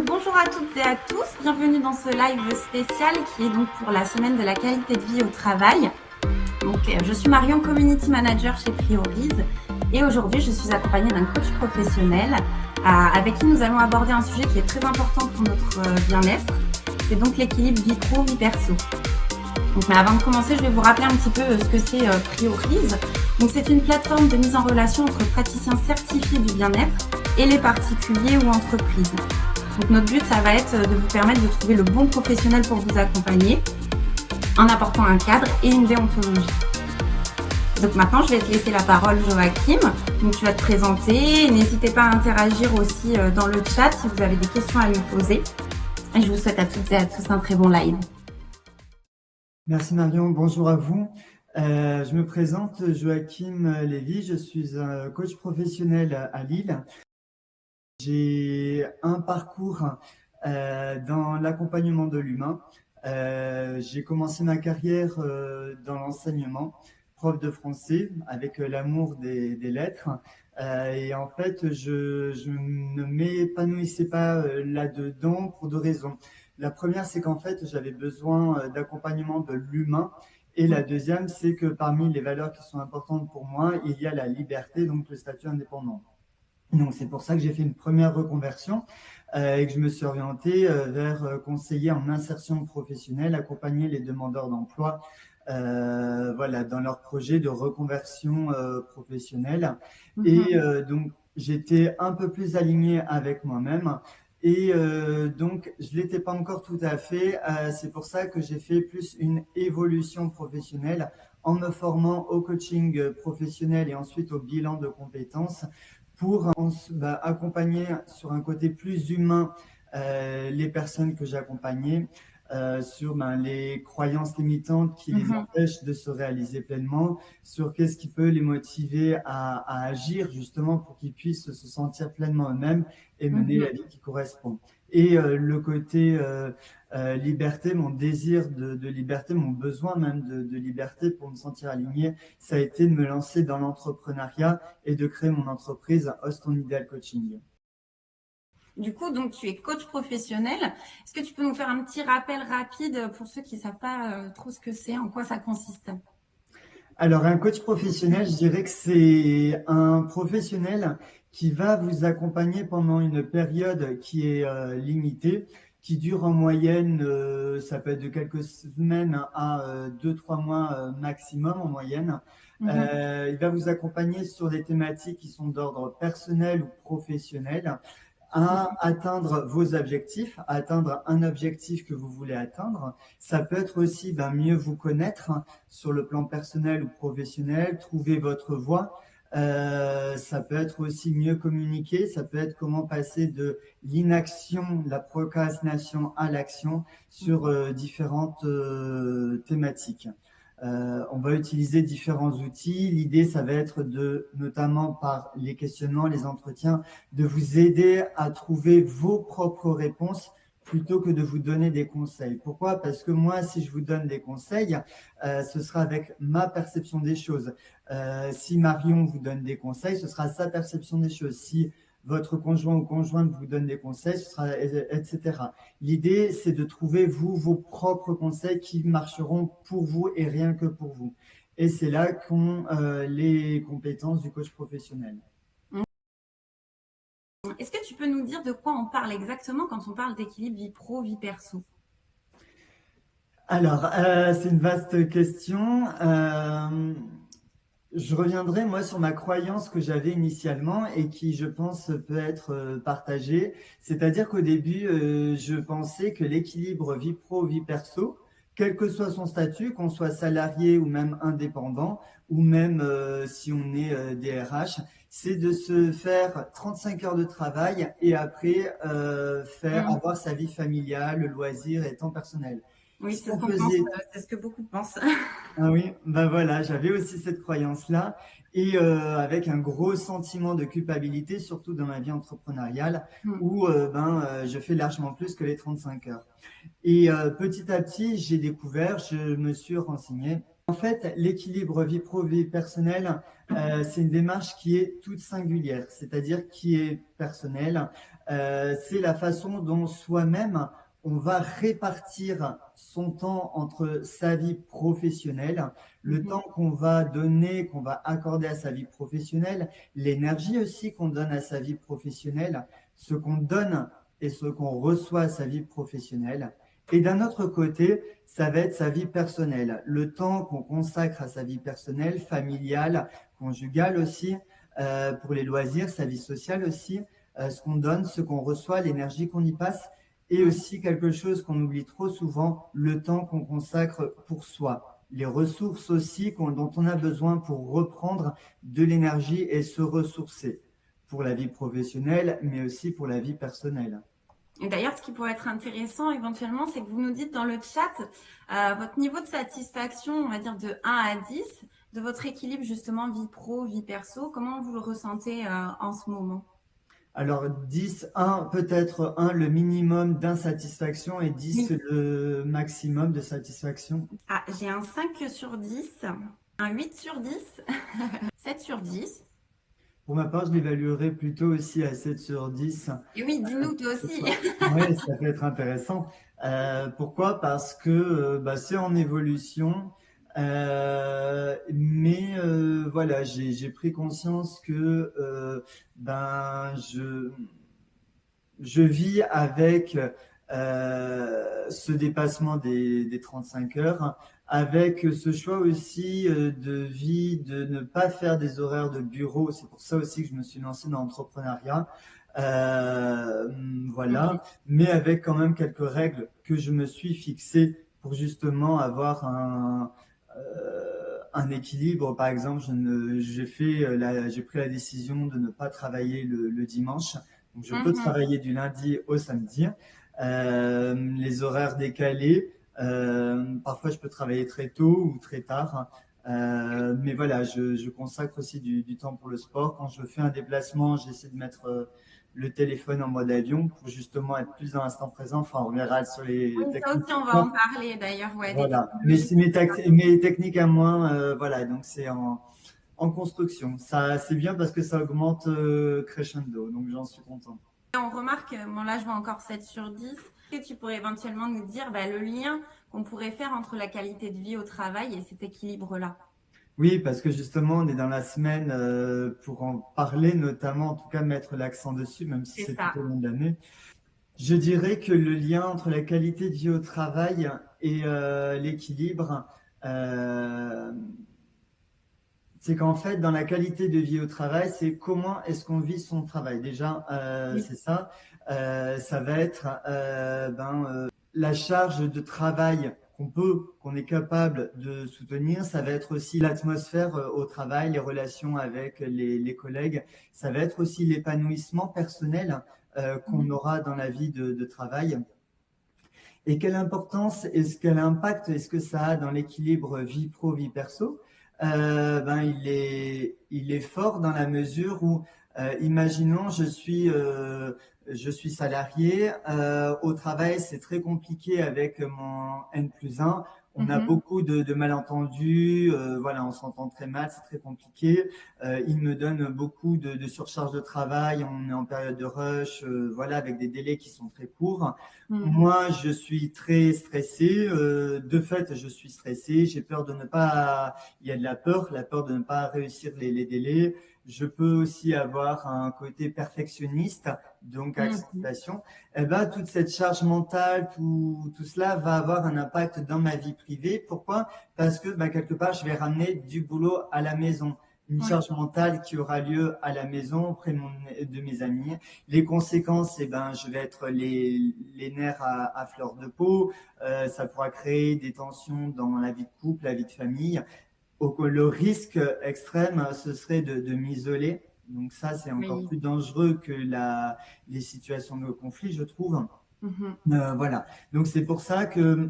Donc bonjour à toutes et à tous, bienvenue dans ce live spécial qui est donc pour la semaine de la qualité de vie au travail. Donc je suis Marion, Community Manager chez Priorise et aujourd'hui je suis accompagnée d'un coach professionnel avec qui nous allons aborder un sujet qui est très important pour notre bien-être. C'est donc l'équilibre vie pro, vie perso. Donc, mais avant de commencer, je vais vous rappeler un petit peu ce que c'est Priorise. Donc c'est une plateforme de mise en relation entre praticiens certifiés du bien-être et les particuliers ou entreprises. Donc notre but, ça va être de vous permettre de trouver le bon professionnel pour vous accompagner en apportant un cadre et une déontologie. Donc maintenant, je vais te laisser la parole, Joachim. Donc tu vas te présenter. N'hésitez pas à interagir aussi dans le chat si vous avez des questions à lui poser. Et je vous souhaite à toutes et à tous un très bon live. Merci Marion, bonjour à vous. Je me présente, Joachim Lévy, je suis un coach professionnel à Lille. J'ai un parcours dans l'accompagnement de l'humain. J'ai commencé ma carrière dans l'enseignement, prof de français, avec l'amour des lettres. Et en fait, je ne m'épanouissais pas là-dedans pour deux raisons. La première, c'est qu'en fait, j'avais besoin d'accompagnement de l'humain. Et la deuxième, c'est que parmi les valeurs qui sont importantes pour moi, il y a la liberté, donc le statut indépendant. Donc, c'est pour ça que j'ai fait une première reconversion et que je me suis orienté vers conseiller en insertion professionnelle, accompagner les demandeurs d'emploi voilà, dans leur projet de reconversion professionnelle. Et donc, j'étais un peu plus aligné avec moi-même. Et donc, je ne l'étais pas encore tout à fait. C'est pour ça que j'ai fait plus une évolution professionnelle en me formant au coaching professionnel et ensuite au bilan de compétences pour accompagner sur un côté plus humain les personnes que j'accompagnais sur les croyances limitantes qui les empêchent de se réaliser pleinement, sur qu'est-ce qui peut les motiver à agir justement pour qu'ils puissent se sentir pleinement eux-mêmes et mener la vie qui correspond. Et le côté liberté, mon désir de liberté, mon besoin même de liberté pour me sentir aligné, ça a été de me lancer dans l'entrepreneuriat et de créer mon entreprise Host on Ideal Coaching. Du coup, donc tu es coach professionnel. Est-ce que tu peux nous faire un petit rappel rapide pour ceux qui ne savent pas trop ce que c'est, en quoi ça consiste? Alors, un coach professionnel, je dirais que c'est un professionnel qui va vous accompagner pendant une période qui est limitée, qui dure en moyenne, ça peut être de quelques semaines à 2-3 mois maximum en moyenne. Il va vous accompagner sur des thématiques qui sont d'ordre personnel ou professionnel, à atteindre vos objectifs, à atteindre un objectif que vous voulez atteindre. Ça peut être aussi mieux vous connaître sur le plan personnel ou professionnel, trouver votre voie. Ça peut être aussi mieux communiquer, ça peut être comment passer de l'inaction, la procrastination à l'action sur différentes thématiques. On va utiliser différents outils. L'idée, ça va être notamment par les questionnements, les entretiens, de vous aider à trouver vos propres réponses plutôt que de vous donner des conseils. Pourquoi? Parce que moi, si je vous donne des conseils, ce sera avec ma perception des choses. Si Marion vous donne des conseils, ce sera sa perception des choses. Si votre conjoint ou conjointe vous donne des conseils, ce sera, etc. L'idée, c'est de trouver, vous, vos propres conseils qui marcheront pour vous et rien que pour vous. Et c'est là qu'ont les compétences du coach professionnel. Est-ce que tu peux nous dire de quoi on parle exactement quand on parle d'équilibre vie pro, vie perso? Alors, c'est une vaste question. Je reviendrai, moi, sur ma croyance que j'avais initialement et qui, je pense, peut être partagée. C'est-à-dire qu'au début, je pensais que l'équilibre vie pro, vie perso, quel que soit son statut, qu'on soit salarié ou même indépendant, ou même si on est DRH, c'est de se faire 35 heures de travail et après avoir sa vie familiale, le loisir et temps personnel. Oui, Si c'est ce on qu'on pense, faisait c'est ce que beaucoup pensent. Ah oui, voilà, j'avais aussi cette croyance-là et avec un gros sentiment de culpabilité, surtout dans ma vie entrepreneuriale où je fais largement plus que les 35 heures. Et petit à petit, j'ai découvert, je me suis renseigné En fait, l'équilibre vie pro, vie personnelle, c'est une démarche qui est toute singulière, c'est-à-dire qui est personnelle. C'est la façon dont soi-même, on va répartir son temps entre sa vie professionnelle, le Mhm. temps qu'on va donner, qu'on va accorder à sa vie professionnelle, l'énergie aussi qu'on donne à sa vie professionnelle, ce qu'on donne et ce qu'on reçoit à sa vie professionnelle. Et d'un autre côté, ça va être sa vie personnelle, le temps qu'on consacre à sa vie personnelle, familiale, conjugale aussi, pour les loisirs, sa vie sociale aussi, ce qu'on donne, ce qu'on reçoit, l'énergie qu'on y passe, et Mhm. aussi quelque chose qu'on oublie trop souvent, le temps qu'on consacre pour soi, les ressources aussi dont on a besoin pour reprendre de l'énergie et se ressourcer pour la vie professionnelle, mais aussi pour la vie personnelle. Et d'ailleurs, ce qui pourrait être intéressant éventuellement, c'est que vous nous dites dans le chat votre niveau de satisfaction, on va dire de 1 à 10, de votre équilibre justement vie pro, vie perso. Comment vous le ressentez en ce moment? Alors 10, 1, peut-être 1 le minimum d'insatisfaction et 10 Oui. le maximum de satisfaction. Ah, j'ai un 5 sur 10, un 8 sur 10, 7 sur 10. Pour ma part, je l'évaluerai plutôt aussi à 7 sur 10. Et oui, dis-nous toi aussi. Oui, ça peut être intéressant. Pourquoi? Parce que bah, c'est en évolution. Mais voilà, j'ai pris conscience que ben, je vis avec ce dépassement des 35 heures, avec ce choix aussi de vie, de ne pas faire des horaires de bureau. C'est pour ça aussi que je me suis lancé dans l'entrepreneuriat. Euh, voilà, Ok. mais avec quand même quelques règles que je me suis fixées pour justement avoir un équilibre. Par exemple, j'ai pris la décision de ne pas travailler le dimanche. Donc, je peux Mhm. travailler du lundi au samedi. Les horaires décalés, parfois je peux travailler très tôt ou très tard. Mais voilà, je consacre aussi du temps pour le sport. Quand je fais un déplacement, j'essaie de mettre le téléphone en mode avion pour justement être plus dans l'instant présent. Enfin, on verra sur les Oui, ça techniques. aussi, on va en parler d'ailleurs, ouais, des Voilà. Mais technologies. c'est mes techniques à moi, voilà. Donc c'est en construction. Ça, c'est bien parce que ça augmente crescendo. Donc j'en suis content. On remarque, bon là je vois encore 7 sur 10. Et tu pourrais éventuellement nous dire bah, le lien qu'on pourrait faire entre la qualité de vie au travail et cet équilibre-là. Oui, parce que justement, on est dans la semaine pour en parler, notamment, en tout cas, mettre l'accent dessus, même si C'est c'est tout ça. au long de l'année. Je dirais que le lien entre la qualité de vie au travail et l'équilibre, euh, c'est qu'en fait, dans la qualité de vie au travail, c'est comment est-ce qu'on vit son travail. Déjà, Oui. c'est ça. Ça va être la charge de travail qu'on est capable de soutenir. Ça va être aussi l'atmosphère au travail, les relations avec les collègues. Ça va être aussi l'épanouissement personnel qu'on Mhm. aura dans la vie de travail. Et quelle importance quel impact est-ce que ça a dans l'équilibre vie pro, vie perso? Il est fort dans la mesure où, imaginons, je suis salarié, au travail, c'est très compliqué avec mon N+1. On a Mhm. beaucoup de malentendus, voilà, on s'entend très mal, c'est très compliqué. Il me donne beaucoup de surcharge de travail, on est en période de rush, voilà, avec des délais qui sont très courts. Mhm. Moi, je suis très stressé. De fait, je suis stressé. J'ai peur de ne pas. Il y a de la peur de ne pas réussir les délais. Je peux aussi avoir un côté perfectionniste, donc Mhm. accentuation. Eh ben, toute cette charge mentale, tout cela va avoir un impact dans ma vie privée. Pourquoi? Parce que ben, quelque part, je vais ramener du boulot à la maison. Une Oui. charge mentale qui aura lieu à la maison auprès de mes amis. Les conséquences, eh ben, je vais être les nerfs à fleur de peau. Ça pourra créer des tensions dans la vie de couple, la vie de famille. Le risque extrême, ce serait de m'isoler. Donc ça, c'est encore Oui. plus dangereux que les situations de conflit, je trouve. Mhm. Voilà. Donc c'est pour ça que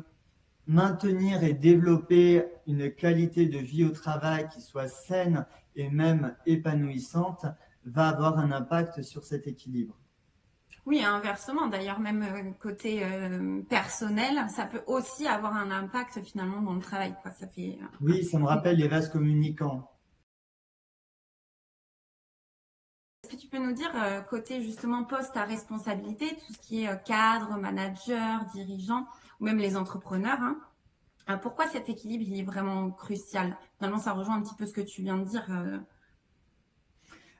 maintenir et développer une qualité de vie au travail qui soit saine et même épanouissante va avoir un impact sur cet équilibre. Oui, inversement, d'ailleurs, même côté personnel, ça peut aussi avoir un impact finalement dans le travail, quoi. Ça fait Oui, ça me rappelle les vases communicants. Est-ce que tu peux nous dire, côté justement poste à responsabilité, tout ce qui est cadre, manager, dirigeant, ou même les entrepreneurs, hein, pourquoi cet équilibre il est vraiment crucial? Finalement, ça rejoint un petit peu ce que tu viens de dire.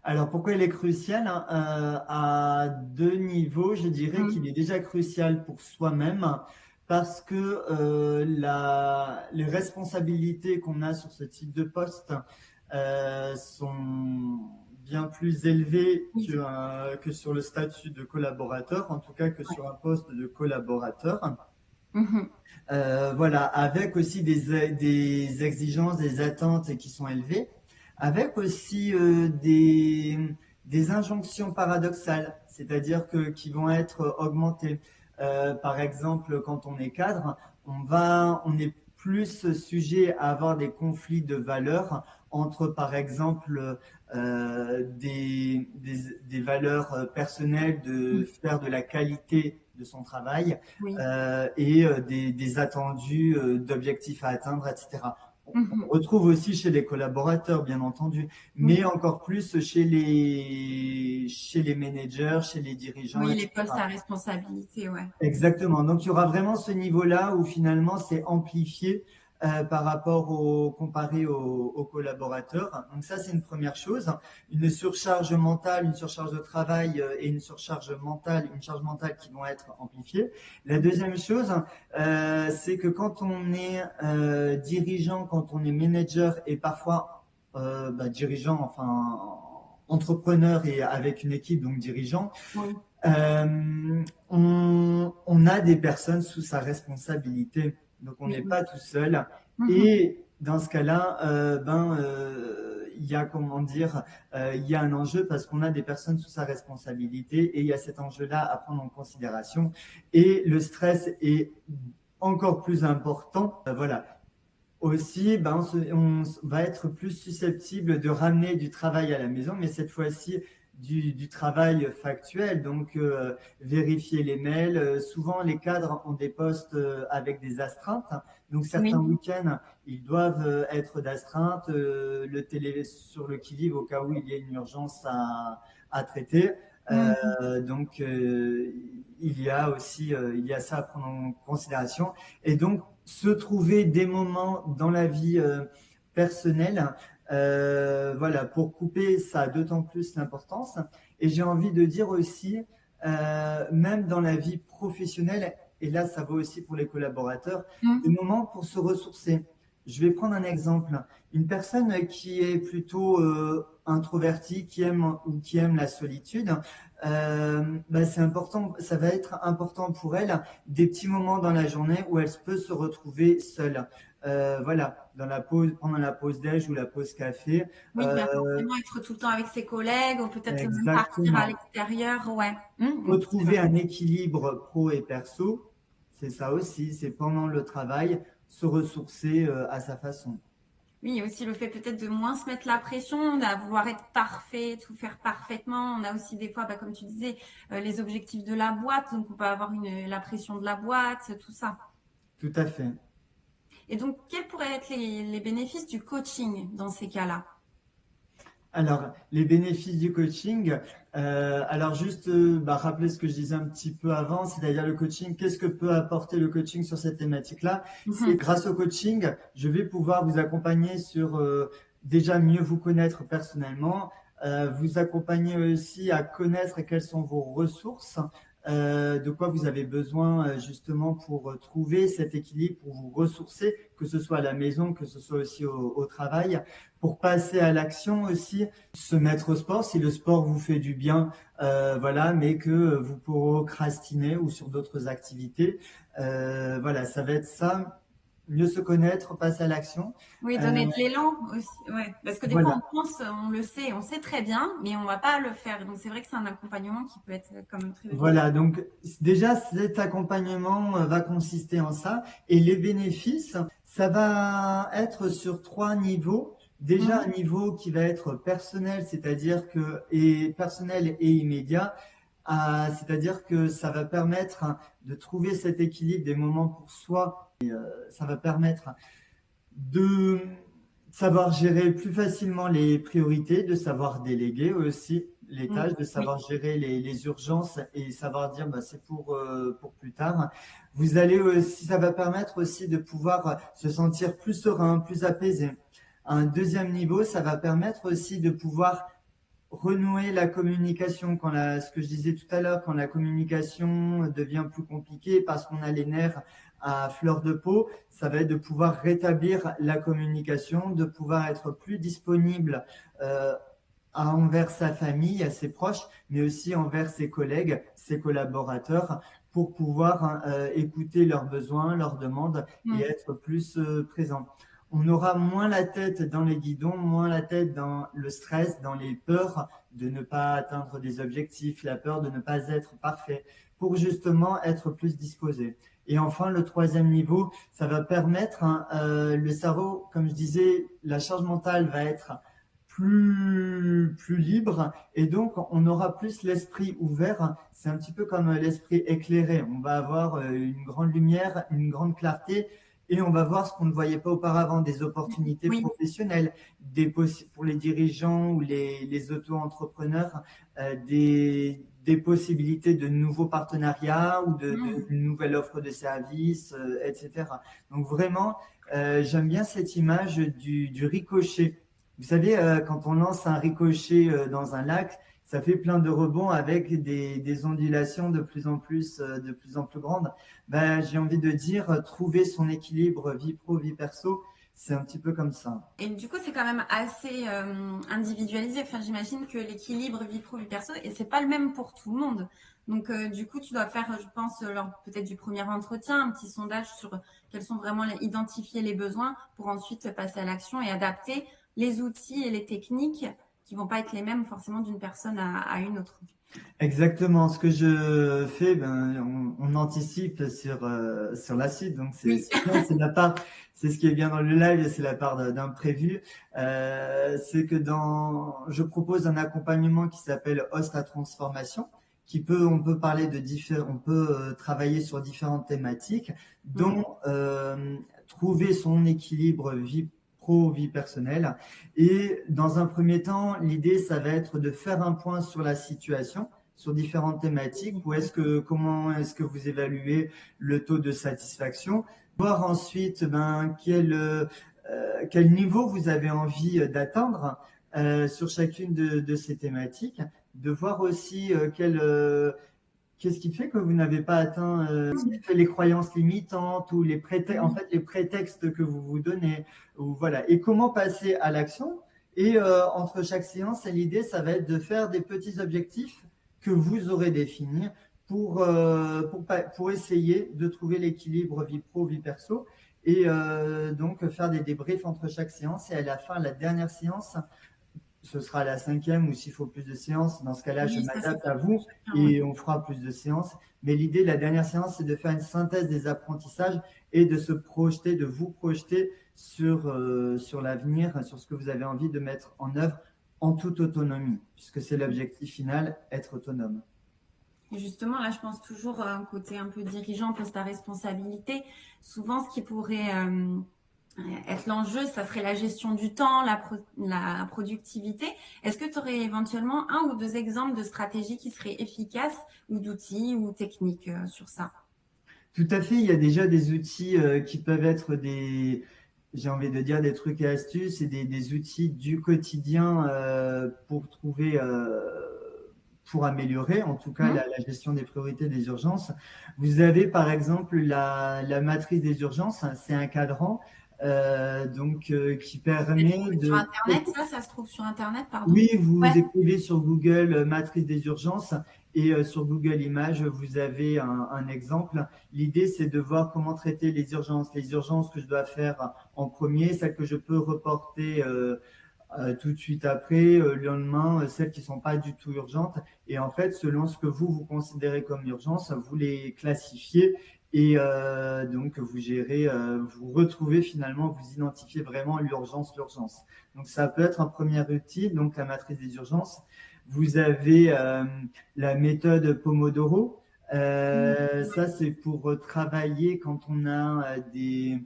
Alors pourquoi il est crucial, hein? À deux niveaux, je dirais qu'il est Mm. déjà crucial pour soi-même parce que les responsabilités qu'on a sur ce type de poste sont bien plus élevées Oui, que sur le statut de collaborateur, en tout cas que sur un poste de collaborateur. mhm. Voilà, avec aussi des exigences, des attentes qui sont élevées, avec aussi des injonctions paradoxales, c'est-à-dire qui vont être augmentées. Par exemple, quand on est cadre, on est plus sujet à avoir des conflits de valeurs entre, par exemple, des valeurs personnelles de faire de la qualité de son travail Oui. et des attendus d'objectifs à atteindre, etc. On Mhm. retrouve aussi chez les collaborateurs, bien entendu, mais Oui. encore plus chez les managers, chez les dirigeants, Oui, les postes etc. à responsabilité, ouais. Exactement. Donc, il y aura vraiment ce niveau-là où finalement c'est amplifié par rapport comparé aux collaborateurs. Donc ça, c'est une première chose. Une surcharge mentale, une surcharge de travail et une surcharge mentale, une charge mentale qui vont être amplifiées. La deuxième chose, c'est que quand on est dirigeant, quand on est manager et parfois dirigeant, enfin entrepreneur et avec une équipe, donc dirigeant, Oui. on a des personnes sous sa responsabilité, donc on Oui. n'est pas tout seul. Mhm. Et dans ce cas-là, il y a comment dire, il y a un enjeu parce qu'on a des personnes sous sa responsabilité et il y a cet enjeu-là à prendre en considération. Et le stress est encore plus important. Voilà. Aussi, on va être plus susceptible de ramener du travail à la maison, mais cette fois-ci du travail factuel, donc vérifier les mails. Souvent, les cadres ont des postes avec des astreintes, donc certains Oui. week-ends, ils doivent être d'astreinte, le télé sur le qui-vive au cas où il y a une urgence à traiter. Mhm. Donc, il y a aussi il y a ça à prendre en considération. Et donc, se trouver des moments dans la vie personnelle, voilà, pour couper, ça a d'autant plus d'importance. Et j'ai envie de dire aussi, même dans la vie professionnelle, et là, ça vaut aussi pour les collaborateurs, des Mhm. moments pour se ressourcer. Je vais prendre un exemple. Une personne qui est plutôt introvertie, qui aime la solitude, c'est important, ça va être important pour elle des petits moments dans la journée où elle peut se retrouver seule. Voilà, dans la pause, pendant la pause déj ou la pause café. Oui, pas Euh, forcément être tout le temps avec ses collègues ou peut-être même partir à exactement. l'extérieur, ouais. C'est Retrouver vrai. un équilibre pro et perso, c'est ça aussi, c'est pendant le travail, se ressourcer à sa façon. Oui, aussi le fait peut-être de moins se mettre la pression, de vouloir être parfait, tout faire parfaitement. On a aussi des fois, comme tu disais, les objectifs de la boîte, donc on peut avoir la pression de la boîte, tout ça. Tout à fait. Et donc, quels pourraient être les bénéfices du coaching dans ces cas-là? Alors, les bénéfices du coaching, alors juste rappeler ce que je disais un petit peu avant, c'est-à-dire le coaching, qu'est-ce que peut apporter le coaching sur cette thématique-là? C'est Mhm. grâce au coaching, je vais pouvoir vous accompagner sur déjà mieux vous connaître personnellement, vous accompagner aussi à connaître quelles sont vos ressources, de quoi vous avez besoin justement pour trouver cet équilibre, pour vous ressourcer, que ce soit à la maison, que ce soit aussi au travail, pour passer à l'action aussi, se mettre au sport si le sport vous fait du bien, voilà, mais que vous procrastinez ou sur d'autres activités. Voilà, ça va être ça, mieux se connaître, passer à l'action. Oui, Euh, donner de l'élan aussi, ouais. Parce que des fois, voilà, on pense, on le sait, on sait très bien, mais on va pas le faire. Donc, c'est vrai que c'est un accompagnement qui peut être quand même très bénéfique. voilà. Donc déjà, cet accompagnement va consister en ça, et les bénéfices, ça va être sur trois niveaux. Déjà, un Mhm. niveau qui va être personnel, c'est-à-dire que et personnel et immédiat. c'est-à-dire que ça va permettre de trouver cet équilibre des moments pour soi. Ça va permettre de savoir gérer plus facilement les priorités, de savoir déléguer aussi les tâches, de Oui. savoir gérer les urgences et savoir dire bah, c'est pour plus tard. Vous allez aussi, ça va permettre aussi de pouvoir se sentir plus serein, plus apaisé. À un deuxième niveau, ça va permettre aussi de pouvoir renouer la communication, ce que je disais tout à l'heure, quand la communication devient plus compliquée parce qu'on a les nerfs à fleur de peau, ça va être de pouvoir rétablir la communication, de pouvoir être plus disponible envers sa famille, à ses proches, mais aussi envers ses collègues, ses collaborateurs, pour pouvoir écouter leurs besoins, leurs demandes et être plus présent. On aura moins la tête dans les guidons, moins la tête dans le stress, dans les peurs de ne pas atteindre des objectifs, la peur de ne pas être parfait, pour justement être plus disposé. Et enfin, le troisième niveau, ça va permettre, le cerveau, comme je disais, la charge mentale va être plus libre et donc on aura plus l'esprit ouvert. C'est un petit peu comme l'esprit éclairé. On va avoir une grande lumière, une grande clarté et on va voir ce qu'on ne voyait pas auparavant, des opportunités Oui. professionnelles, pour les dirigeants ou les auto-entrepreneurs, des possibilités de nouveaux partenariats ou de nouvelles offres de services, etc. Donc vraiment, j'aime bien cette image du ricochet. Vous savez, quand on lance un ricochet dans un lac, ça fait plein de rebonds avec des ondulations de plus en plus grandes. Ben, j'ai envie de dire, trouver son équilibre vie pro, vie perso, c'est un petit peu comme ça. Et du coup, c'est quand même assez individualisé. Enfin, j'imagine que l'équilibre vie pro, vie perso, et c'est pas le même pour tout le monde. Donc, du coup, tu dois faire, je pense, lors peut-être du premier entretien, un petit sondage sur quels sont vraiment identifier les besoins pour ensuite passer à l'action et adapter les outils et les techniques qui vont pas être les mêmes forcément d'une personne à une autre. Exactement. Ce que je fais, on anticipe sur la suite, donc Oui. c'est bien, c'est ce qui est bien dans le live, c'est la part d'un prévu. C'est que je propose un accompagnement qui s'appelle Host à transformation, on peut parler on peut travailler sur différentes thématiques, dont trouver son équilibre vie pro, vie personnelle. Et dans un premier temps, l'idée, ça va être de faire un point sur la situation, sur différentes thématiques. Comment est-ce que vous évaluez le taux de satisfaction? Voir ensuite quel niveau vous avez envie d'atteindre sur chacune de ces thématiques. De voir aussi qu'est-ce qui fait que vous n'avez pas atteint les croyances limitantes ou les prétextes que vous vous donnez, ou voilà, et comment passer à l'action. Et entre chaque séance, l'idée, ça va être de faire des petits objectifs que vous aurez définis pour essayer de trouver l'équilibre vie pro, vie perso, et donc faire des débriefs entre chaque séance. Et à la fin, la dernière séance, ce sera la cinquième, ou s'il faut plus de séances, dans ce cas-là, je m'adapte à vous et on fera plus de séances. Mais l'idée de la dernière séance, c'est de faire une synthèse des apprentissages et de de vous projeter sur l'avenir, sur ce que vous avez envie de mettre en œuvre en toute autonomie, puisque c'est l'objectif final, être autonome. Et justement, là, je pense toujours à un côté un peu dirigeant, poste à responsabilité. Souvent, ce qui pourrait être l'enjeu, ça serait la gestion du temps, la productivité. Est-ce que tu aurais éventuellement un ou deux exemples de stratégies qui seraient efficaces ou d'outils ou techniques sur ça? Tout à fait, il y a déjà des outils qui peuvent être j'ai envie de dire des trucs et astuces et des outils du quotidien pour améliorer en tout cas la gestion des priorités des urgences. Vous avez par exemple la matrice des urgences, c'est un cadran qui permet de... Sur Internet, ça se trouve sur Internet, pardon. Oui, vous écrivez sur Google matrice des urgences et sur Google Images, vous avez un exemple. L'idée, c'est de voir comment traiter les urgences que je dois faire en premier, celles que je peux reporter tout de suite après, le lendemain, celles qui sont pas du tout urgentes. Et en fait, selon ce que vous considérez comme urgence, vous les classifiez et donc vous gérez, vous retrouvez finalement, vous identifiez vraiment l'urgence. Donc ça peut être un premier outil, donc la matrice des urgences. Vous avez la méthode Pomodoro. Mhm. Ça, c'est pour travailler quand on a des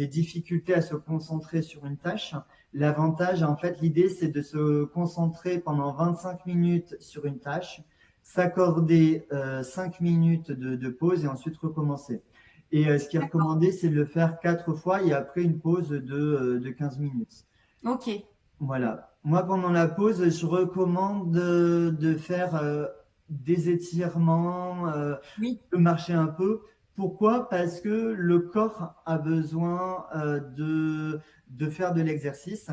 difficultés à se concentrer sur une tâche. L'avantage, en fait, l'idée, c'est de se concentrer pendant 25 minutes sur une tâche, s'accorder 5 minutes de pause et ensuite recommencer. Et ce qui est D'accord. recommandé, c'est de le faire 4 fois et après une pause de 15 minutes. Ok. Voilà. Moi, pendant la pause, je recommande de faire des étirements, Oui. de marcher un peu. Pourquoi? Parce que le corps a besoin de faire de l'exercice.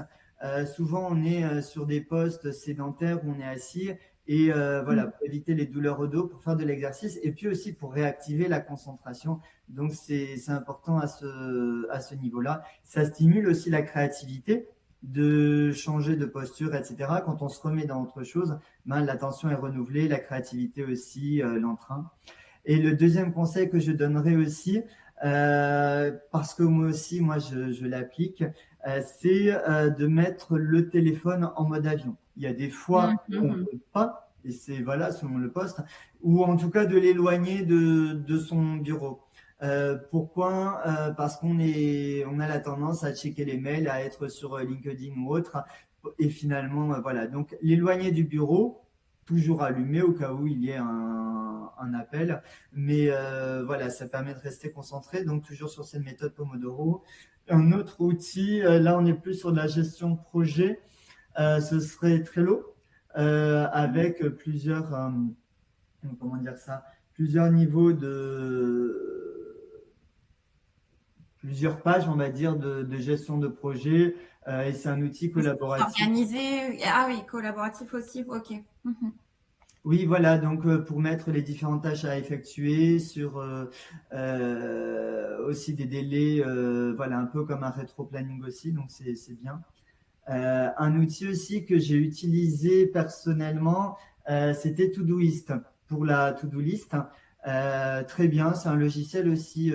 Souvent, on est sur des postes sédentaires où on est assis et voilà, Mhm. pour éviter les douleurs au dos, pour faire de l'exercice et puis aussi pour réactiver la concentration. Donc, c'est important à ce niveau-là. Ça stimule aussi la créativité de changer de posture, etc. Quand on se remet dans autre chose, ben, l'attention est renouvelée, la créativité aussi, l'entrain. Et le deuxième conseil que je donnerais aussi, parce que moi aussi, je l'applique, c'est de mettre le téléphone en mode avion. Il y a des fois où on ne Mhm. peut pas, et c'est voilà, selon le poste, ou en tout cas de l'éloigner de son bureau. Pourquoi? Parce on a la tendance à checker les mails, à être sur LinkedIn ou autre, et finalement, voilà. Donc, l'éloigner du bureau, toujours allumé au cas où il y ait un appel. Mais voilà, ça permet de rester concentré. Donc, toujours sur cette méthode Pomodoro. Un autre outil, là, on est plus sur de la gestion de projet. Ce serait Trello, avec comment dire ça, plusieurs niveaux plusieurs pages, on va dire, de gestion de projet. Et c'est un outil collaboratif. S'organiser. Ah oui, collaboratif aussi. Ok. Mhm. Oui, voilà, donc pour mettre les différentes tâches à effectuer sur aussi des délais, voilà, un peu comme un rétro-planning aussi, donc c'est bien. Un outil aussi que j'ai utilisé personnellement, c'était Todoist pour la to-do list. Très bien, c'est un logiciel aussi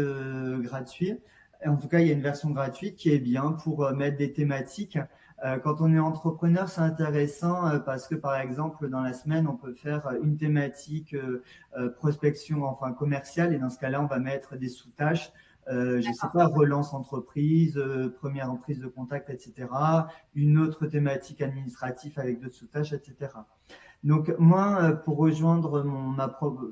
gratuit. En tout cas, il y a une version gratuite qui est bien pour mettre des thématiques. Quand on est entrepreneur, c'est intéressant parce que par exemple, dans la semaine, on peut faire une thématique prospection, enfin commerciale, et dans ce cas-là, on va mettre des sous-tâches. Je sais D'accord. pas, relance entreprise, première prise de contact, etc. Une autre thématique administrative avec d'autres sous-tâches, etc. Donc moi, pour rejoindre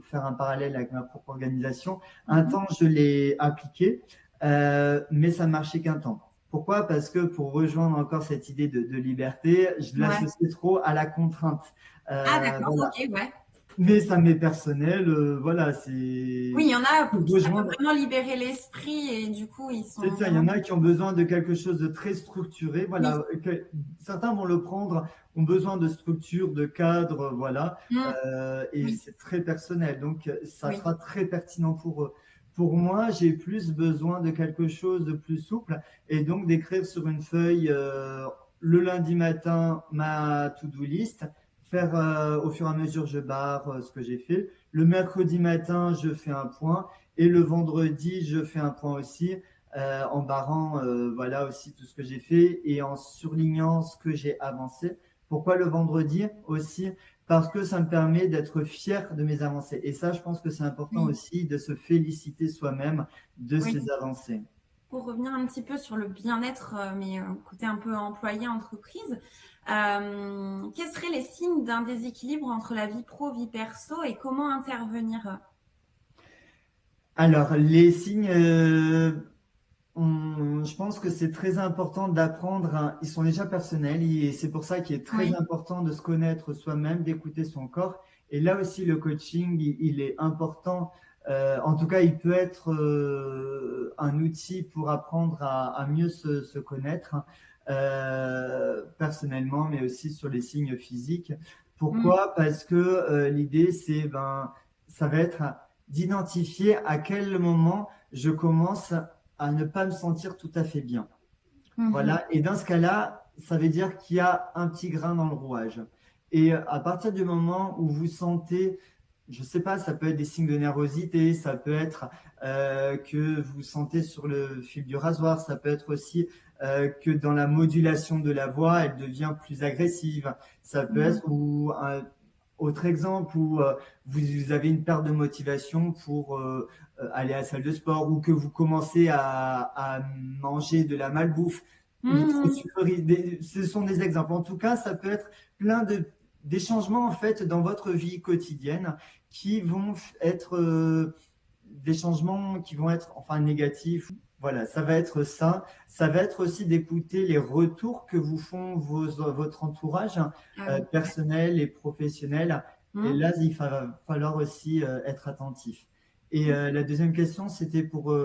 faire un parallèle avec ma propre organisation, un Mhm. temps je l'ai appliqué, mais ça marchait qu'un temps. Pourquoi? Parce que pour rejoindre encore cette idée de liberté, je Ouais. l'associais trop à la contrainte. Ah d'accord. Voilà. Ok. Ouais. Mais ça m'est personnel, voilà, Oui, il y en a pour pour qui ça peut rejoindre. vraiment libérer l'esprit et du coup, ils C'est sont ça, il y vraiment. en a qui ont besoin de quelque chose de très structuré. Oui. Voilà, certains vont le prendre, ont besoin de structure, de cadre, voilà, Mm. et Oui. c'est très personnel. Donc, ça Oui. sera très pertinent pour eux. Pour moi, j'ai plus besoin de quelque chose de plus souple et donc d'écrire sur une feuille le lundi matin ma to-do list, faire au fur et à mesure je barre ce que j'ai fait. Le mercredi matin, je fais un point et le vendredi, je fais un point aussi en barrant voilà aussi tout ce que j'ai fait et en surlignant ce que j'ai avancé. Pourquoi le vendredi aussi? Parce que ça me permet d'être fier de mes avancées. Et ça, je pense que c'est important Oui. aussi de se féliciter soi-même de Oui. ses avancées. Pour revenir un petit peu sur le bien-être, mais côté un peu employé, entreprise, quels seraient les signes d'un déséquilibre entre la vie pro, vie perso et comment intervenir? Alors, les signes, je pense que c'est très important d'apprendre, ils sont déjà personnels et c'est pour ça qu'il est très Oui. important de se connaître soi-même, d'écouter son corps. Et là aussi, le coaching, il est important. En tout cas, il peut être un outil pour apprendre à mieux se connaître personnellement, mais aussi sur les signes physiques. Mm. Pourquoi? Parce que l'idée, ça va être d'identifier à quel moment je commence à ne pas me sentir tout à fait bien. Mhm. Voilà. Et dans ce cas-là, ça veut dire qu'il y a un petit grain dans le rouage. Et à partir du moment où vous sentez, je sais pas, ça peut être des signes de nervosité, ça peut être que vous sentez sur le fil du rasoir, ça peut être aussi que dans la modulation de la voix, elle devient plus agressive. Ça peut Mhm. être ou autre exemple où vous avez une perte de motivation pour aller à la salle de sport ou que vous commencez à manger de la malbouffe ou trop Mhm. sucrerie. Ce sont des exemples. En tout cas, ça peut être plein des changements en fait dans votre vie quotidienne qui vont être des changements qui vont être enfin négatifs. Voilà, ça va être ça. Ça va être aussi d'écouter les retours que vous font votre entourage Ah oui. personnel et professionnel. Et Mhm. là, il va falloir aussi être attentif. Et la deuxième question, c'était pour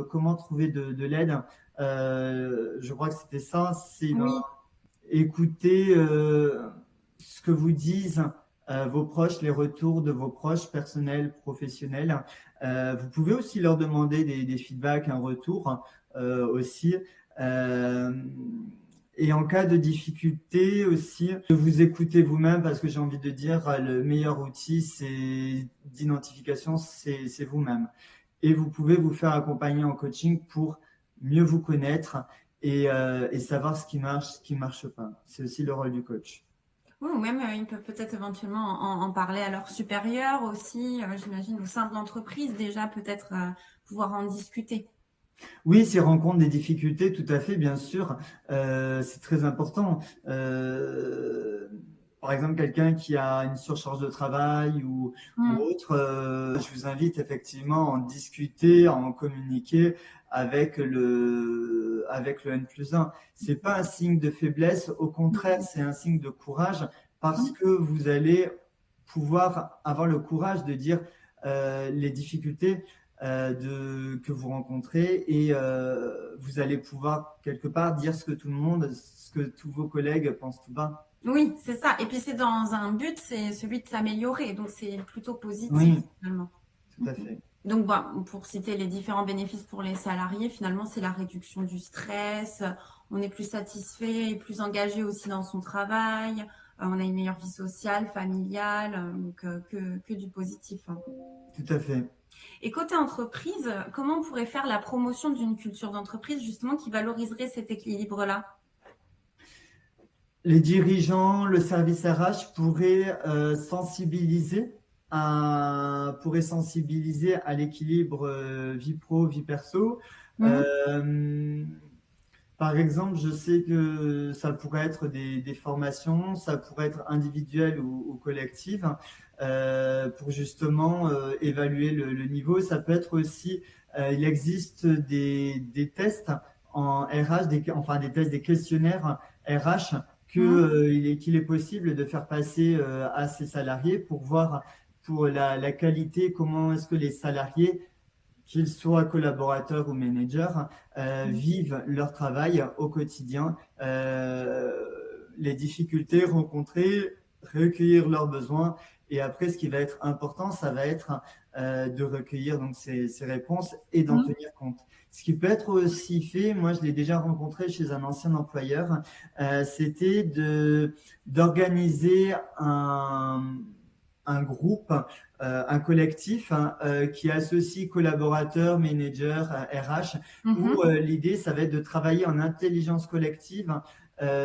comment trouver de l'aide. Je crois que c'était ça. C'est Oui. écouter ce que vous disent vos proches, les retours de vos proches personnels, professionnels. Vous pouvez aussi leur demander des feedbacks, un retour aussi. Euh, et en cas de difficulté aussi, de vous écouter vous-même parce que j'ai envie de dire, le meilleur outil d'identification, c'est vous-même. Et vous pouvez vous faire accompagner en coaching pour mieux vous connaître et savoir ce qui marche pas. C'est aussi le rôle du coach. Oui, ou même ils peuvent peut-être éventuellement en parler à leurs supérieurs aussi, j'imagine, au sein de l'entreprise déjà, peut-être pouvoir en discuter. Oui, s'ils rencontrent des difficultés, tout à fait, bien sûr, c'est très important. Par exemple, quelqu'un qui a une surcharge de travail ou Mm. autre, je vous invite effectivement à en discuter, à en communiquer avec le N+1. C'est pas un signe de faiblesse, au contraire, c'est un signe de courage parce Mm. que vous allez pouvoir avoir le courage de dire les difficultés que vous rencontrez et vous allez pouvoir quelque part dire ce que tout le monde, ce que tous vos collègues pensent tout bas. Oui, c'est ça. Et puis c'est dans un but, c'est celui de s'améliorer, donc c'est plutôt positif Oui, finalement. tout à fait. Donc, bah, pour citer les différents bénéfices pour les salariés, finalement, c'est la réduction du stress, on est plus satisfait et plus engagé aussi dans son travail, on a une meilleure vie sociale, familiale, donc que du positif, hein. Tout à fait. Et côté entreprise, comment on pourrait faire la promotion d'une culture d'entreprise justement qui valoriserait cet équilibre-là? Les dirigeants, le service RH pourraient sensibiliser à l'équilibre vie pro, vie perso. Mhm. Euh, Par exemple, je sais que ça pourrait être des formations, ça pourrait être individuel ou collective, pour justement évaluer le niveau. Ça peut être aussi, il existe des tests en RH, enfin des tests, des questionnaires RH Mhm. qu'il est possible de faire passer à ses salariés pour voir pour la qualité, comment est-ce que les salariés qu'ils soient collaborateurs ou managers, vivent leur travail au quotidien, les difficultés rencontrées, recueillir leurs besoins. Et après, ce qui va être important, ça va être de recueillir donc ces réponses et d'en Mhm. tenir compte. Ce qui peut être aussi fait, moi je l'ai déjà rencontré chez un ancien employeur, c'était d'organiser un groupe, un collectif hein, qui associe collaborateurs, managers, RH, où Mhm. l'idée, ça va être de travailler en intelligence collective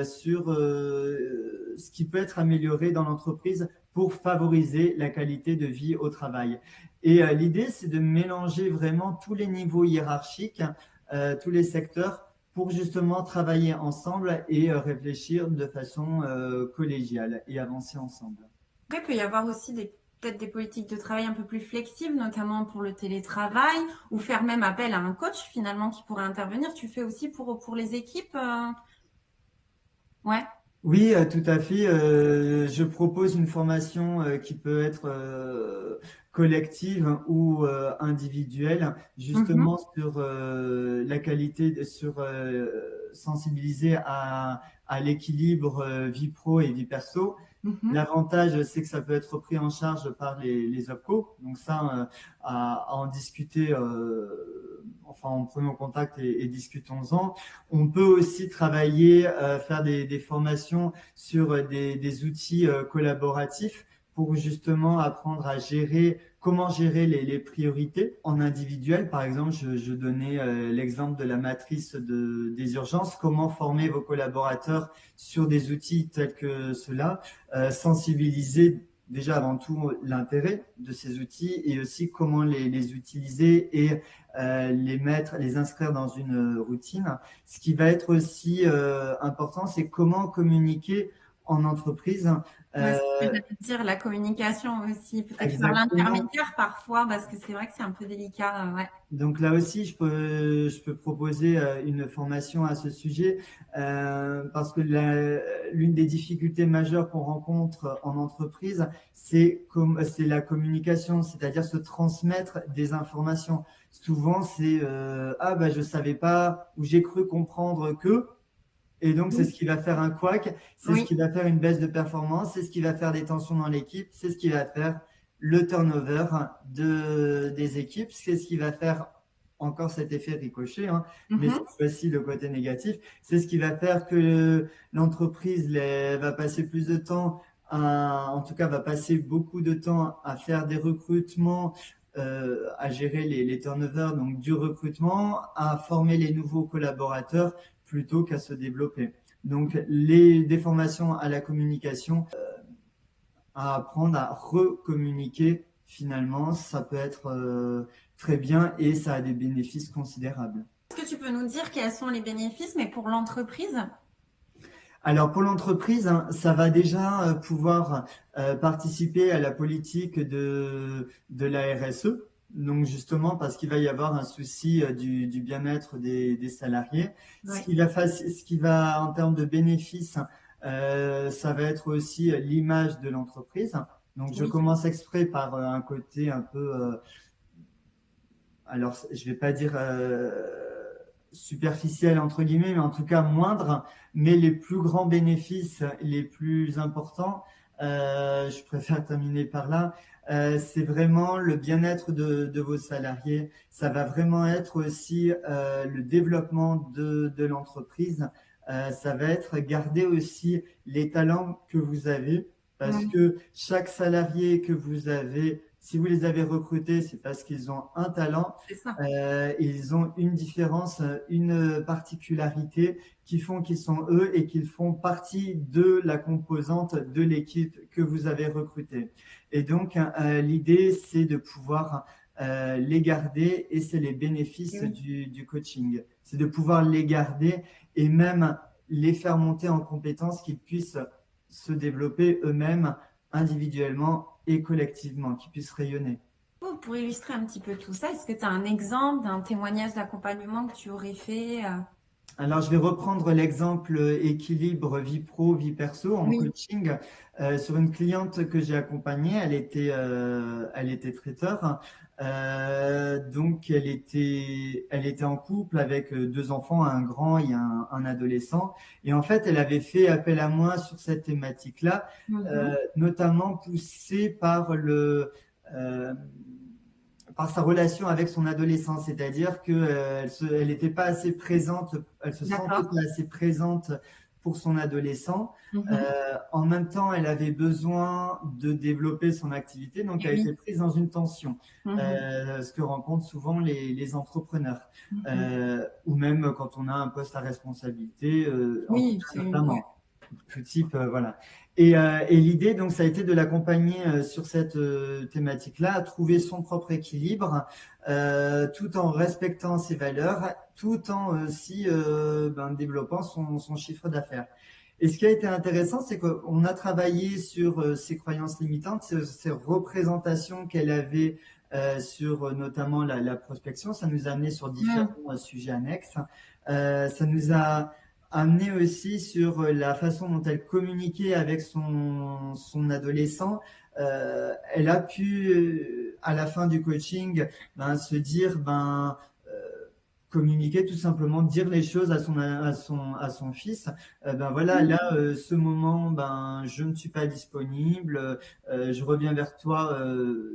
sur ce qui peut être amélioré dans l'entreprise pour favoriser la qualité de vie au travail. Et l'idée, c'est de mélanger vraiment tous les niveaux hiérarchiques, tous les secteurs, pour justement travailler ensemble et réfléchir de façon collégiale et avancer ensemble. Après, il peut y avoir aussi peut-être des politiques de travail un peu plus flexibles, notamment pour le télétravail, ou faire même appel à un coach finalement qui pourrait intervenir. Tu fais aussi pour les équipes, ouais. Oui, tout à fait. Je propose une formation qui peut être collective ou individuelle, justement Mhm. sur la qualité, sur sensibiliser à l'équilibre vie pro et vie perso. Mhm. L'avantage, c'est que ça peut être pris en charge par les OPCO. Donc ça, à en discuter, enfin en prenant contact et discutons-en. On peut aussi travailler, faire des formations sur des outils collaboratifs pour justement apprendre à gérer, comment gérer les priorités en individuel. Par exemple, je donnais l'exemple de la matrice des urgences, comment former vos collaborateurs sur des outils tels que cela, sensibiliser déjà avant tout l'intérêt de ces outils et aussi comment les utiliser et les inscrire dans une routine. Ce qui va être aussi important, c'est comment communiquer en entreprise. Ouais, c'est ce que j'allais dire, la communication aussi, peut-être par Exactement. l'intermédiaire parfois, parce que c'est vrai que c'est un peu délicat. Ouais. Donc là aussi, je peux proposer une formation à ce sujet parce que l'une des difficultés majeures qu'on rencontre en entreprise, c'est la communication, c'est-à-dire se transmettre des informations. Souvent, c'est ah bah je savais pas ou j'ai cru comprendre que. Et donc, c'est Oui, ce qui va faire un couac, c'est ce oui, qui va faire une baisse de performance, c'est ce qui va faire des tensions dans l'équipe, c'est ce qui va faire le turnover des équipes, c'est ce qui va faire encore cet effet ricochet, hein, mais mhm, cette fois-ci le côté négatif, c'est ce qui va faire que l'entreprise va passer plus de temps, en tout cas va passer beaucoup de temps à faire des recrutements, à gérer les turnovers, donc du recrutement, à former les nouveaux collaborateurs plutôt qu'à se développer. Donc, des formations à la communication, à apprendre à recommuniquer, finalement, ça peut être très bien et ça a des bénéfices considérables. est-ce que tu peux nous dire quels sont les bénéfices, mais pour l'entreprise? Alors pour l'entreprise, hein, ça va déjà pouvoir participer à la politique de la RSE. Donc justement parce qu'il va y avoir un souci du bien-être des salariés. Oui, Ce qui va en termes de bénéfices, ça va être aussi l'image de l'entreprise. Donc je oui, commence exprès par un côté un peu alors je vais pas dire superficiel entre guillemets, mais en tout cas moindre, mais les plus grands bénéfices, les plus importants, je préfère terminer par là, c'est vraiment le bien-être de vos salariés. Ça va vraiment être aussi le développement de l'entreprise. Ça va être garder aussi les talents que vous avez, parce oui, que chaque salarié que vous avez, si vous les avez recrutés, c'est parce qu'ils ont un talent, c'est ça. ils ont une différence, une particularité qui font qu'ils sont eux et qu'ils font partie de la composante de l'équipe que vous avez recrutée. Et donc, l'idée, c'est de pouvoir les garder et c'est les bénéfices Oui. du coaching. C'est de pouvoir les garder et même les faire monter en compétences, qu'ils puissent se développer eux-mêmes individuellement et collectivement, qu'ils puissent rayonner. Pour illustrer un petit peu tout ça, est-ce que tu as un exemple d'un témoignage d'accompagnement que tu aurais fait? Alors, je vais reprendre l'exemple équilibre vie pro, vie perso en Oui, coaching sur une cliente que j'ai accompagnée. Elle était traiteur. Donc, elle était en couple avec deux enfants, un grand et un adolescent. Et en fait, elle avait fait appel à moi sur cette thématique-là, mhm, notamment poussée euh, par sa relation avec son adolescent, c'est-à-dire que elle était pas assez présente, elle se sentait d'accord. pas assez présente pour son adolescent. Mhm, En même temps, elle avait besoin de développer son activité, donc et elle oui. était prise dans une tension, Mhm, ce que rencontrent souvent les entrepreneurs, mhm. ou même quand on a un poste à responsabilité, en tout Oui, cas ouais. notamment tout type, voilà. Et l'idée, donc, ça a été de l'accompagner sur cette thématique-là, à trouver son propre équilibre, tout en respectant ses valeurs, tout en aussi développant son chiffre d'affaires. Et ce qui a été intéressant, c'est qu'on a travaillé sur ses croyances limitantes, ces représentations qu'elle avait sur notamment la prospection. Ça nous a amené sur différents Mm. sujets annexes. Ça nous a amené aussi sur la façon dont elle communiquait avec son adolescent. Elle a pu, à la fin du coaching, se dire, communiquer tout simplement, dire les choses à son fils. Voilà, là, ce moment, je ne suis pas disponible, je reviens vers toi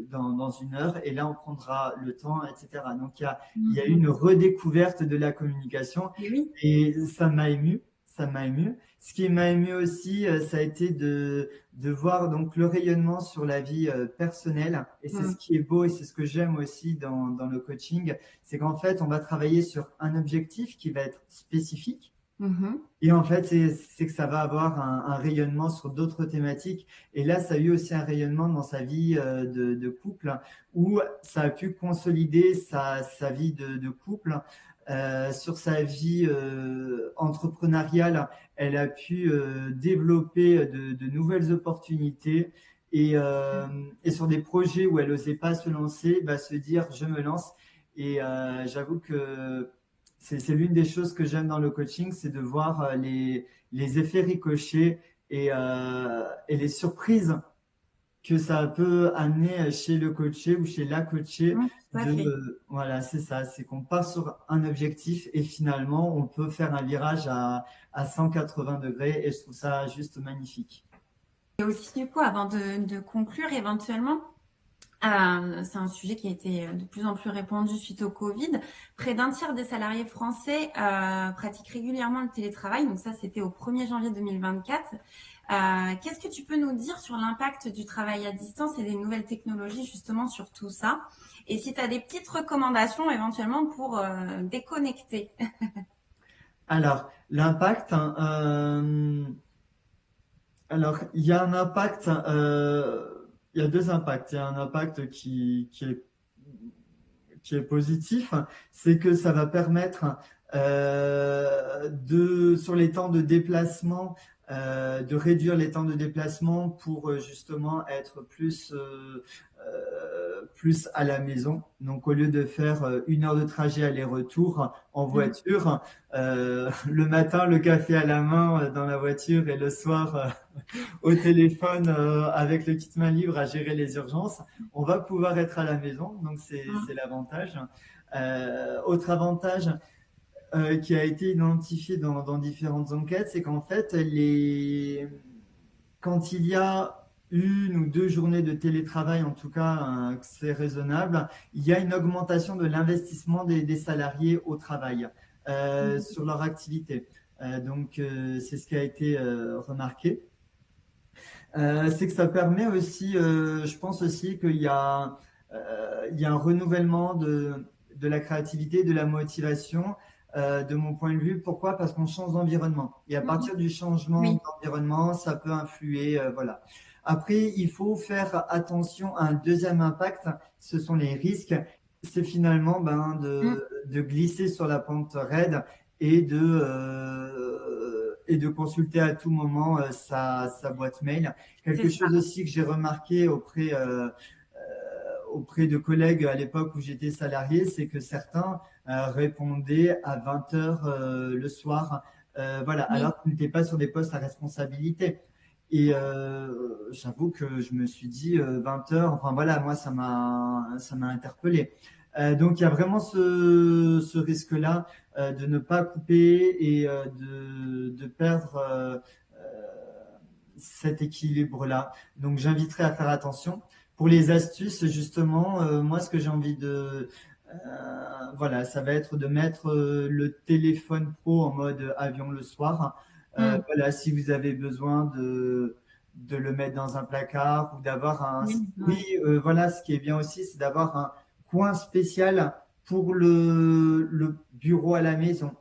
dans une heure et là, on prendra le temps, etc. Donc, il y a eu Mhm. une redécouverte de la communication Et oui. et ça m'a ému. Ça m'a ému. Ce qui m'a ému aussi, ça a été de voir donc le rayonnement sur la vie personnelle. Et c'est ce Mm. qui est beau et c'est ce que j'aime aussi dans le coaching. C'est qu'en fait, on va travailler sur un objectif qui va être spécifique. Mhm. Et en fait, c'est que ça va avoir un rayonnement sur d'autres thématiques. Et là, ça a eu aussi un rayonnement dans sa vie de couple, hein, où ça a pu consolider sa vie de couple. Sur sa vie entrepreneuriale, elle a pu développer de nouvelles opportunités. Et sur des projets où elle n'osait pas se lancer, bah, se dire je me lance. Et j'avoue que c'est l'une des choses que j'aime dans le coaching, c'est de voir les effets ricochets et les surprises que ça peut amener chez le coaché ou chez la coachée. Tout à fait. Voilà, c'est ça, c'est qu'on part sur un objectif et finalement on peut faire un virage à 180 degrés et je trouve ça juste magnifique. Et aussi, du coup, avant de conclure éventuellement, c'est un sujet qui a été de plus en plus répandu suite au Covid. Près d'un tiers des salariés français pratiquent régulièrement le télétravail. Donc ça, c'était au 1er janvier 2024. Qu'est-ce que tu peux nous dire sur l'impact du travail à distance et des nouvelles technologies justement sur tout ça? Et si tu as des petites recommandations éventuellement pour déconnecter. Alors, l'impact, hein, alors il y a un impact, il y a deux impacts. Il y a un impact qui est positif, c'est que ça va permettre sur les temps de déplacement, de réduire les temps de déplacement pour justement être plus à la maison. Donc, au lieu de faire 1 heure de trajet aller-retour en voiture, le matin, le café à la main dans la voiture et le soir, au téléphone avec le kit main libre à gérer les urgences, on va pouvoir être à la maison. Donc, c'est l'avantage. Autre avantage qui a été identifié dans différentes enquêtes, c'est qu'en fait, quand il y a 1 ou 2 journées de télétravail, en tout cas, que c'est raisonnable, il y a une augmentation de l'investissement des salariés au travail sur leur activité. Donc, c'est ce qui a été remarqué. C'est que ça permet aussi, je pense aussi il y a un renouvellement de la créativité, de la motivation, de mon point de vue. Pourquoi? Parce qu'on change d'environnement. Et à partir du changement Oui. d'environnement, ça peut influer, voilà. Après, il faut faire attention à un deuxième impact, ce sont les risques. C'est finalement de glisser sur la pente raide et de consulter à tout moment sa boîte mail. Quelque C'est ça. chose aussi que j'ai remarqué auprès de collègues à l'époque où j'étais salarié, c'est que certains répondaient à 20 heures le soir, voilà, Oui. alors qu'ils n'étaient pas sur des postes à responsabilité. Et j'avoue que je me suis dit 20 heures, enfin voilà, moi ça m'a interpellé. Donc il y a vraiment ce risque-là de ne pas couper et de perdre cet équilibre-là. Donc j'inviterai à faire attention. Pour les astuces, justement, moi ce que j'ai envie voilà, ça va être de mettre le téléphone pro en mode avion le soir. Mm. Voilà, si vous avez besoin de le mettre dans un placard ou d'avoir un... Oui, Oui, ouais. voilà, ce qui est bien aussi, c'est d'avoir un coin spécial pour le bureau à la maison.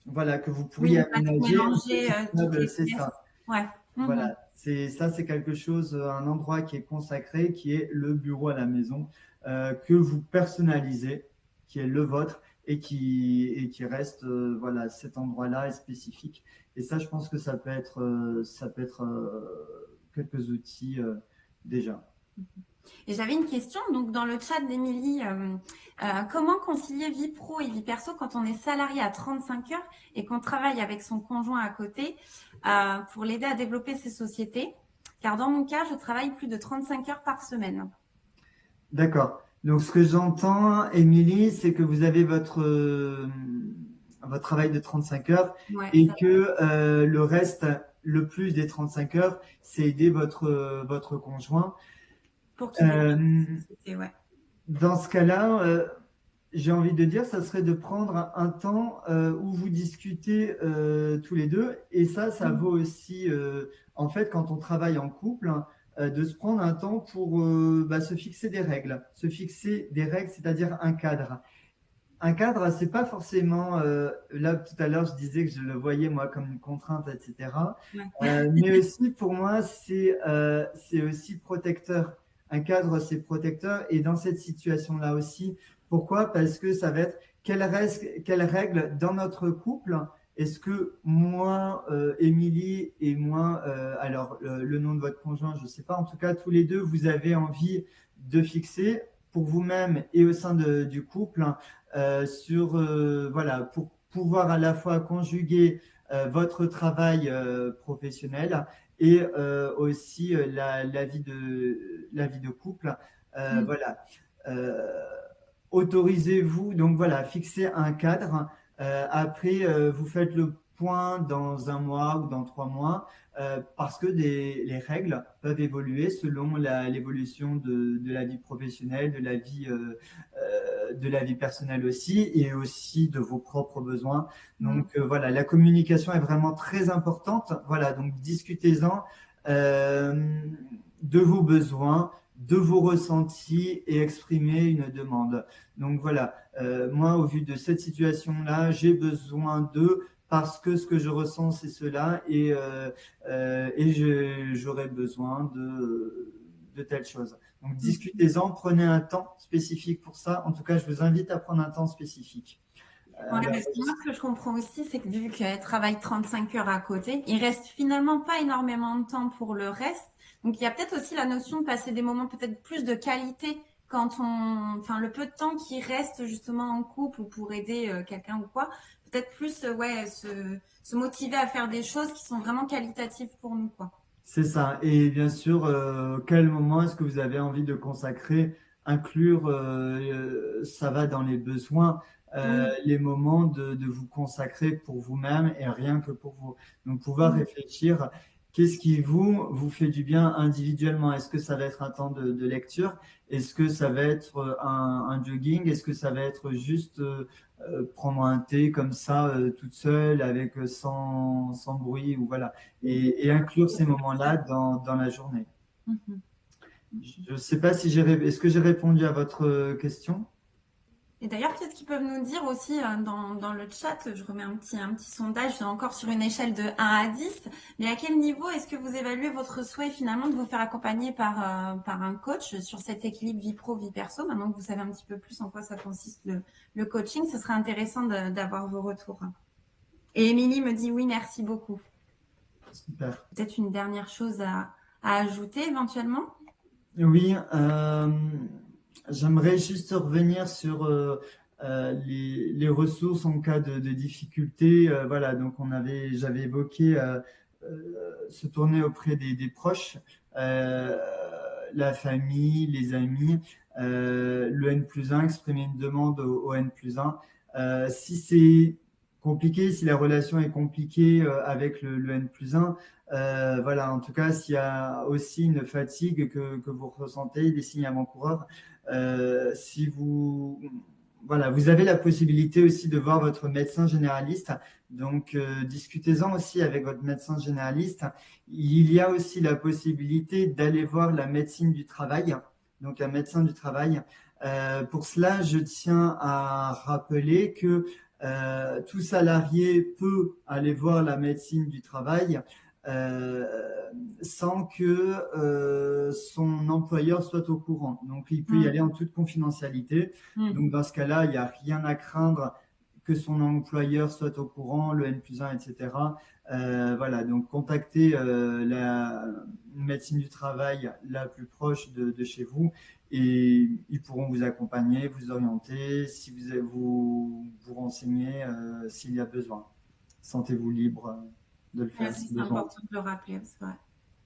Voilà, que vous Oui, pourriez ne pas tout aménager un mélanger, petit toutes meuble, les c'est pièces. ça. Ouais. Mhm. Voilà, c'est quelque chose, un endroit qui est consacré, qui est le bureau à la maison, que vous personnalisez, qui est le vôtre et qui reste, voilà, cet endroit-là est spécifique. Et ça, je pense que ça peut être quelques outils déjà. Et j'avais une question, donc dans le chat d'Émilie, comment concilier vie pro et vie perso quand on est salarié à 35 heures et qu'on travaille avec son conjoint à côté pour l'aider à développer ses sociétés? Car dans mon cas, je travaille plus de 35 heures par semaine. D'accord. Donc, ce que j'entends, Émilie, c'est que vous avez votre travail de 35 heures Ouais, et ça, que le reste, le plus des 35 heures, c'est aider votre conjoint. pour qu'il développe Euh, sa société, ouais. Dans ce cas-là, j'ai envie de dire, ça serait de prendre un temps où vous discutez tous les deux. Et ça Mm. vaut aussi, en fait, quand on travaille en couple, hein, de se prendre un temps pour se fixer des règles. Se fixer des règles, c'est-à-dire un cadre. Un cadre, c'est pas forcément, là tout à l'heure je disais que je le voyais moi comme une contrainte, etc. Ouais. Mais aussi pour moi c'est aussi protecteur. Un cadre c'est protecteur et dans cette situation-là aussi, pourquoi? Parce que ça va être quelles règles dans notre couple est-ce que moi, Émilie et moi, alors le nom de votre conjoint, je sais pas, en tout cas tous les deux, vous avez envie de fixer pour vous-même et au sein du couple voilà, pour pouvoir à la fois conjuguer votre travail professionnel et aussi la vie de couple. Mm. Voilà. Euh, Autorisez-vous, donc voilà, fixer un cadre. Après, vous faites le point dans un mois ou dans 3 mois, parce que les règles peuvent évoluer selon l'évolution de la vie professionnelle, de la vie personnelle aussi, et aussi de vos propres besoins. Mm. Donc voilà, la communication est vraiment très importante. Voilà, donc discutez-en de vos besoins, de vos ressentis et exprimer une demande. Donc voilà, moi, au vu de cette situation-là, j'ai besoin d'eux parce que ce que je ressens, c'est cela et j'aurais besoin de telle chose. Donc Mm. discutez-en, prenez un temps spécifique pour ça. En tout cas, je vous invite à prendre un temps spécifique. Ouais, Alors, parce que moi, ce que je comprends aussi, c'est que vu qu'elle travaille 35 heures à côté, il reste finalement pas énormément de temps pour le reste. Donc, il y a peut-être aussi la notion de passer des moments peut-être plus de qualité quand enfin, le peu de temps qui reste justement en couple ou pour aider quelqu'un ou quoi, peut-être plus, ouais, se motiver à faire des choses qui sont vraiment qualitatives pour nous, quoi. c'est ça. Et bien sûr, quel moment est-ce que vous avez envie de consacrer, inclure, ça va dans les besoins, Oui. les moments de vous consacrer pour vous-même et rien que pour vous. Donc, pouvoir Mm. réfléchir, qu'est-ce qui vous fait du bien individuellement? Est-ce que ça va être un temps de lecture? Est-ce que ça va être un jogging? Est-ce que ça va être juste prendre un thé comme ça, toute seule, avec sans bruit ou voilà et inclure ces moments-là dans la journée. Mhm. Je ne sais pas si est-ce que j'ai répondu à votre question? Et d'ailleurs, peut-être qu'ils peuvent nous dire aussi dans le chat, je remets un petit sondage, encore sur une échelle de 1 à 10, mais à quel niveau est-ce que vous évaluez votre souhait finalement de vous faire accompagner par un coach sur cet équilibre vie pro, vie perso? Maintenant que vous savez un petit peu plus en quoi ça consiste le coaching, ce serait intéressant d'avoir vos retours. Et Émilie me dit oui, merci beaucoup. Super. Peut-être une dernière chose à ajouter éventuellement? Oui, j'aimerais juste revenir sur les ressources en cas de difficulté. Voilà, donc j'avais évoqué se tourner auprès des proches, euh, la famille, les amis, le N+1, exprimer une demande au N+1. Si c'est compliqué, si la relation est compliquée avec le N+1, voilà, en tout cas, s'il y a aussi une fatigue que vous ressentez, des signes avant-coureurs, si vous, voilà, vous avez la possibilité aussi de voir votre médecin généraliste. Donc, discutez-en aussi avec votre médecin généraliste. Il y a aussi la possibilité d'aller voir la médecine du travail, donc un médecin du travail. Pour cela, je tiens à rappeler que tout salarié peut aller voir la médecine du travail sans que son employeur soit au courant. Donc, il peut y aller Mm. en toute confidentialité. Mm. Donc, dans ce cas-là, il n'y a rien à craindre que son employeur soit au courant, le N+1, etc. Voilà, donc contactez la médecine du travail la plus proche de chez vous et ils pourront vous accompagner, vous orienter, si vous renseigner s'il y a besoin. Sentez-vous libre de le faire Merci, si c'est besoin. important de le rappeler, c'est vrai.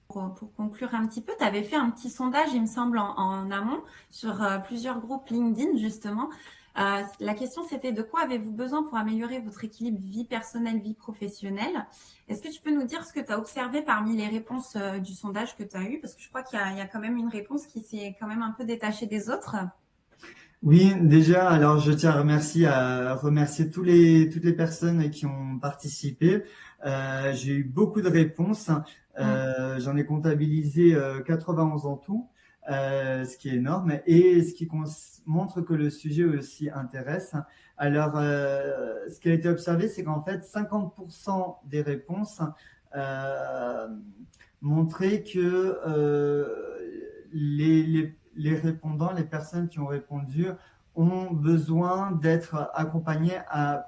Pour conclure un petit peu, tu avais fait un petit sondage, il me semble, en amont sur plusieurs groupes LinkedIn, justement. La question, c'était de quoi avez-vous besoin pour améliorer votre équilibre vie personnelle, vie professionnelle? Est-ce que tu peux nous dire ce que tu as observé parmi les réponses du sondage que tu as eu? Parce que je crois qu'il y a quand même une réponse qui s'est quand même un peu détachée des autres. Oui, déjà, alors je tiens à remercier toutes les personnes qui ont participé. J'ai eu beaucoup de réponses. Mm. J'en ai comptabilisé 91 en tout. ce qui est énorme et ce qui montre que le sujet aussi intéresse. Alors, ce qui a été observé, c'est qu'en fait, 50% des réponses montraient que les répondants, les personnes qui ont répondu, ont besoin d'être accompagnés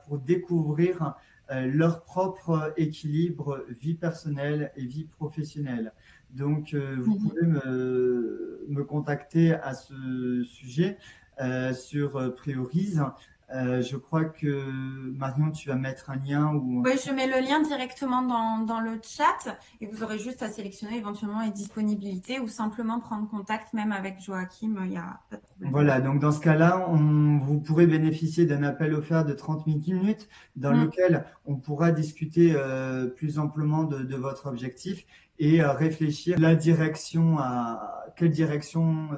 pour découvrir leur propre équilibre vie personnelle et vie professionnelle. Donc, vous pouvez me contacter à ce sujet sur Priorise. Je crois que Marion, tu vas mettre un lien ou... Oui, je mets le lien directement dans le chat et vous aurez juste à sélectionner éventuellement les disponibilités ou simplement prendre contact même avec Joachim, il n'y a pas de problème. Voilà, donc dans ce cas-là, vous pourrez bénéficier d'un appel offert de 30 minutes dans lequel on pourra discuter plus amplement de votre objectif et réfléchir vers quelle direction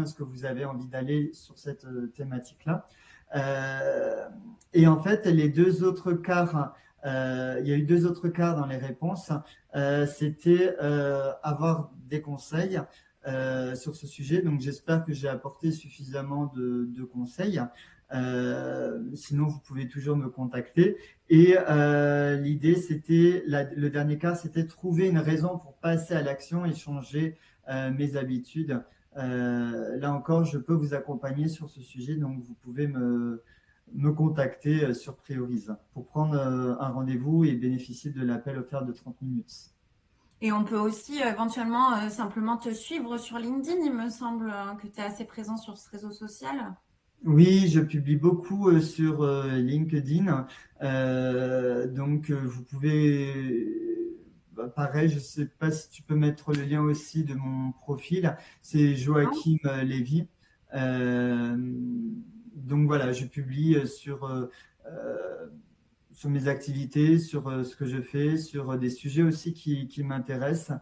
est-ce que vous avez envie d'aller sur cette thématique-là. Et en fait, les deux autres quarts, il y a eu deux autres quarts dans les réponses. C'était avoir des conseils sur ce sujet. Donc, j'espère que j'ai apporté suffisamment de conseils. Sinon, vous pouvez toujours me contacter. Et l'idée, c'était, le dernier quart, c'était trouver une raison pour passer à l'action et changer mes habitudes. Là encore, je peux vous accompagner sur ce sujet, donc vous pouvez me contacter sur Priorise pour prendre un rendez-vous et bénéficier de l'appel offert de 30 minutes. Et on peut aussi éventuellement simplement te suivre sur LinkedIn, il me semble que tu es assez présent sur ce réseau social. Oui, je publie beaucoup sur LinkedIn, donc vous pouvez... Pareil, je ne sais pas si tu peux mettre le lien aussi de mon profil. C'est Joachim Lévy. Donc voilà, je publie sur mes activités, sur ce que je fais, sur des sujets aussi qui m'intéressent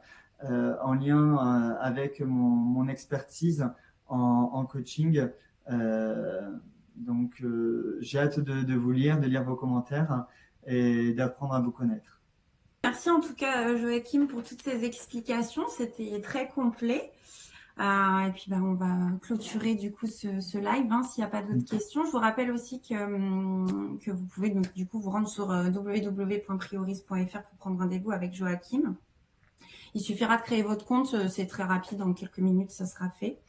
en lien avec mon expertise en coaching. Donc j'ai hâte de vous lire, de lire vos commentaires et d'apprendre à vous connaître. Merci en tout cas Joachim pour toutes ces explications, c'était très complet. Et puis on va clôturer du coup ce live s'il n'y a pas d'autres questions. Je vous rappelle aussi que vous pouvez donc, du coup vous rendre sur www.priorise.fr pour prendre rendez-vous avec Joachim. Il suffira de créer votre compte, c'est très rapide, en quelques minutes ça sera fait.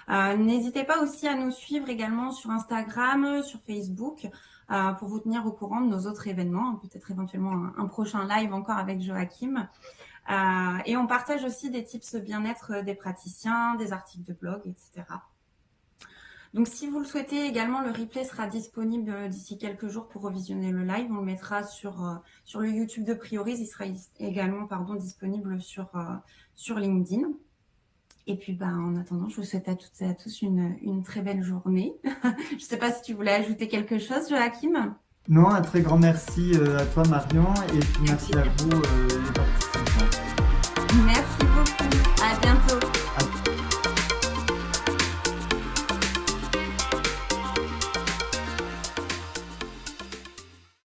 N'hésitez pas aussi à nous suivre également sur Instagram, sur Facebook, pour vous tenir au courant de nos autres événements, peut-être éventuellement un prochain live encore avec Joachim. Et on partage aussi des tips bien-être des praticiens, des articles de blog, etc. Donc, si vous le souhaitez également, le replay sera disponible d'ici quelques jours pour revisionner le live. On le mettra sur le YouTube de Priorise. Il sera également disponible sur LinkedIn. Et puis, en attendant, je vous souhaite à toutes et à tous une très belle journée. Je ne sais pas si tu voulais ajouter quelque chose, Joachim. Non, un très grand merci à toi, Marion, et puis merci à vous, les participants. Merci.